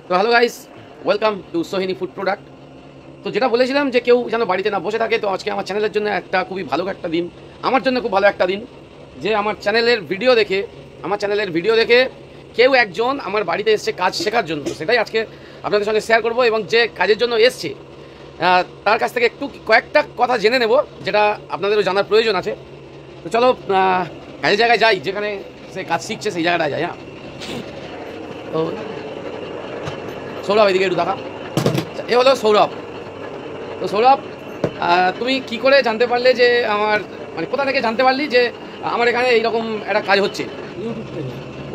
তো hello guys, welcome to Sohini food product. তো যেটা বলেছিলাম যে কেউ যেন বাড়িতে না বসে থাকে, তো আজকে আমার চ্যানেলের জন্য একটা খুবই ভালো একটা দিন, আমার জন্য খুব ভালো একটা দিন যে আমার চ্যানেলের ভিডিও দেখে কেউ একজন আমার বাড়িতে এসছে কাজ শেখার জন্য। সেটাই আজকে আপনাদের সঙ্গে শেয়ার করব এবং যে কাজের জন্য এসছে তার কাছ থেকে একটু কয়েকটা কথা জেনে নেব যেটা আপনাদেরও জানার প্রয়োজন আছে। তো চলো কাজের জায়গায় যাই, যেখানে সে কাজ শিখছে সেই জায়গাটায় যাই। হ্যাঁ, তো সৌরভ এদিকে একটু দেখা, এ হলো সৌরভ। তো সৌরভ, তুমি কি করে জানতে পারলে যে আমার, মানে কোথা থেকে জানতে পারলি যে আমার এখানে এইরকম একটা কাজ হচ্ছে?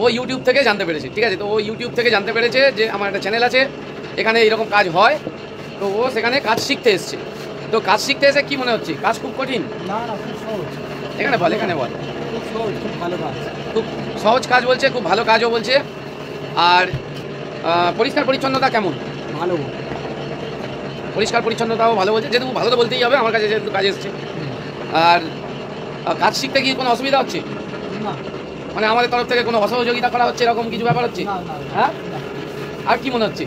ও ইউটিউব থেকে জানতে পেরেছে, ঠিক আছে। তো ও ইউটিউব থেকে জানতে পেরেছে যে আমার একটা চ্যানেল আছে, এখানে এইরকম কাজ হয়। তো ও সেখানে কাজ শিখতে এসছে। তো কাজ শিখতে এসে কি মনে হচ্ছে কাজ খুব কঠিন? না না, খুব সহজ। এখানে বল খুব সহজ, খুব ভালো কাজ। খুব সহজ কাজ বলছে, খুব ভালো কাজও বলছে। আর পরিষ্কার পরিচ্ছন্নতা কেমন? ভালো। পরিষ্কার পরিচ্ছন্নতাও ভালো বলছে, যেহেতু ভালো তো বলতেই হবে, আমার কাছে যেহেতু কাজ এসছে। আর কাজ শিখতে গিয়ে কোনো অসুবিধা হচ্ছে না, মানে আমাদের তরফ থেকে কোনো অসহযোগিতা করা হচ্ছে এরকম কিছু ব্যাপার হচ্ছে? না না। হ্যাঁ, আর কি মনে হচ্ছে?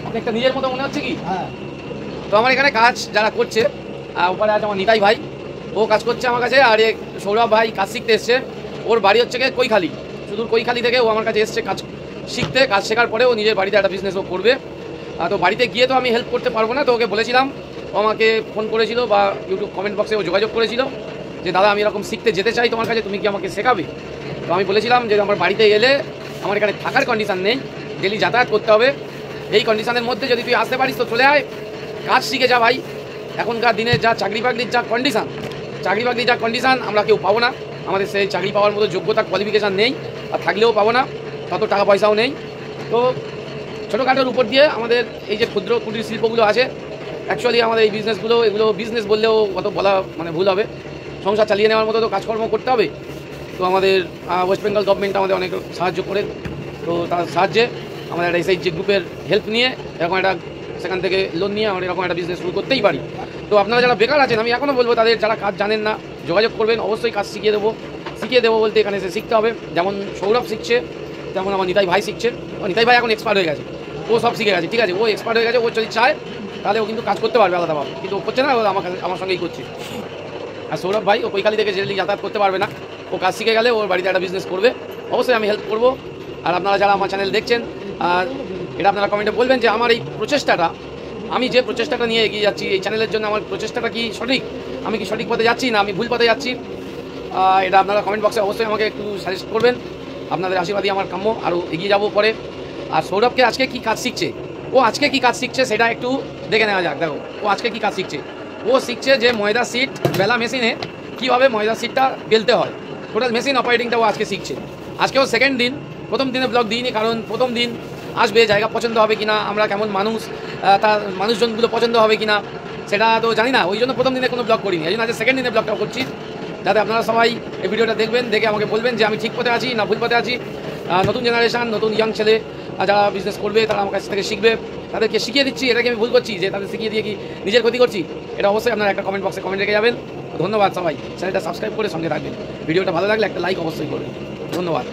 অনেকটা নিজের মতো মনে হচ্ছে কি? হ্যাঁ। তো আমার এখানে কাজ যারা করছে, ওপরে আছে আমার নিতাই ভাই, ও কাজ করছে আমার কাছে। আর এক সৌরভ ভাই কাজ শিখতে এসছে, ওর বাড়ি হচ্ছে গিয়ে কৈখালি, সুদূর কৈখালি থেকে ও আমার কাছে এসছে কাজ শিখতে। কাজ শেখার পরে ও নিজের বাড়িতে একটা বিজনেস ও করবে। তো বাড়িতে গিয়ে তো আমি হেল্প করতে পারবো না, তো ওকে বলেছিলাম, ও আমাকে ফোন করেছিল বা ইউটিউব কমেন্ট বক্সে ও যোগাযোগ করেছিল যে দাদা আমি এরকম শিখতে যেতে চাই তোমার কাছে, তুমি কি আমাকে শেখাবে? তো আমি বলেছিলাম যে আমার বাড়িতে এলে আমার এখানে থাকার কন্ডিশান নেই, ডেলি যাতায়াত করতে হবে। এই কন্ডিশানের মধ্যে যদি তুই আসতে পারিস তো চলে আয়, কাজ শিখে যা ভাই। এখনকার দিনে যা চাকরি বাকরির যা কন্ডিশান আমরা কেউ পাবো না, আমাদের সেই চাকরি পাওয়ার মতো যোগ্যতা কোয়ালিফিকেশান নেই, আর থাকলেও পাবো না, তত টাকা পয়সাও নেই। তো ছোটোখাটোর উপর দিয়ে আমাদের এই যে ক্ষুদ্র কুটির শিল্পগুলো আছে, অ্যাকচুয়ালি আমাদের এই বিজনেসগুলো, এগুলো বিজনেস বললেও কত বলা মানে ভুল হবে, সংসার চালিয়ে নেওয়ার মতো তো কাজকর্ম করতে হবে। তো আমাদের ওয়েস্ট বেঙ্গল গভর্নমেন্ট আমাদের অনেক সাহায্য করে, তো তার সাহায্যে আমাদের একটা SHG গ্রুপের হেল্প নিয়ে এরকম একটা সেখান থেকে লোন নিয়ে আমরা এরকম একটা বিজনেস শুরু করতেই পারি। তো আপনারা যারা বেকার আছেন, আমি এখনও বলবো তাদের যারা কাজ জানেন না যোগাযোগ করবেন, অবশ্যই কাজ শিখিয়ে দেবো বলতে এখানে এসে শিখতে হবে। যেমন সৌরভ শিখছে, যেমন আমার নিতাই ভাই শিখছে। নিতাই ভাই এখন এক্সপার্ট হয়ে গেছে, ও সব শিখে গেছে, ঠিক আছে, ও এক্সপার্ট হয়ে গেছে। ও যদি চায় তাহলে ও কিন্তু কাজ করতে পারবে আলাদাভাবে, কিন্তু ও করছে না, ও আমার সঙ্গেই করছে। আর সৌরভ ভাই ও কৈখালি থেকে জেনারেলি যাতায়াত করতে পারবে না, ও কাজ শিখে গেলে ওর বাড়িতে একটা বিজনেস করবে, অবশ্যই আমি হেল্প করবো। আর আপনারা যারা আমার চ্যানেল দেখছেন, আর এটা আপনারা কমেন্টে বলবেন যে আমার এই প্রচেষ্টাটা, আমি যে প্রচেষ্টাটা নিয়ে এগিয়ে যাচ্ছি এই চ্যানেলের জন্য, আমার প্রচেষ্টাটা কি সঠিক, আমি কি সঠিক পথে যাচ্ছি না আমি ভুল পথে যাচ্ছি, এটা আপনারা কমেন্ট বক্সে অবশ্যই আমাকে একটু সাজেস্ট করবেন। আপনাদের আশীর্বাদই আমার কাম্য, আরও এগিয়ে যাবো পরে। আর সৌরভকে আজকে কি কাজ শিখছে, ও আজকে কি কাজ শিখছে সেটা একটু দেখে নেওয়া যাক। দেখো ও আজকে কি কাজ শিখছে, ও শিখছে যে ময়দা সিট বেলা মেশিনে কীভাবে ময়দা সিটটা বেলতে হয়, টোটাল মেশিন অপারেটিংটা ও আজকে শিখছে। আজকেও সেকেন্ড দিন, প্রথম দিনে ব্লগ দিইনি, কারণ প্রথম দিন আসবে, জায়গা পছন্দ হবে কি না, আমরা কেমন মানুষ, তার মানুষজনগুলো পছন্দ হবে কি না সেটা তো জানি না, ওই জন্য প্রথম দিনে কোনো ব্লগ করিনি। এই জন্য আজকে সেকেন্ড দিনে ব্লগটা করছি, যাতে আপনারা সবাই এই ভিডিওটা দেখবেন, দেখে আমাকে বলবেন যে আমি ঠিক পথে আছি না ভুল পথে আছি। নতুন জেনারেশান, নতুন ইয়াং ছেলে যারা বিজনেস করবে তারা আমার কাছ থেকে শিখবে, তাদেরকে শিখিয়ে দিচ্ছি। এটাকে আমি ভুল করছি যে তাদের শিখিয়ে দিয়ে কি নিজের ক্ষতি করছি? এটা অবশ্যই আপনারা একটা কমেন্ট বক্সে কমেন্ট রেখে যাবেন। ধন্যবাদ সবাই, চ্যানেলটা সাবস্ক্রাইব করে সঙ্গে থাকবেন। ভিডিওটা ভালো লাগলে একটা লাইক অবশ্যই করবেন। ধন্যবাদ।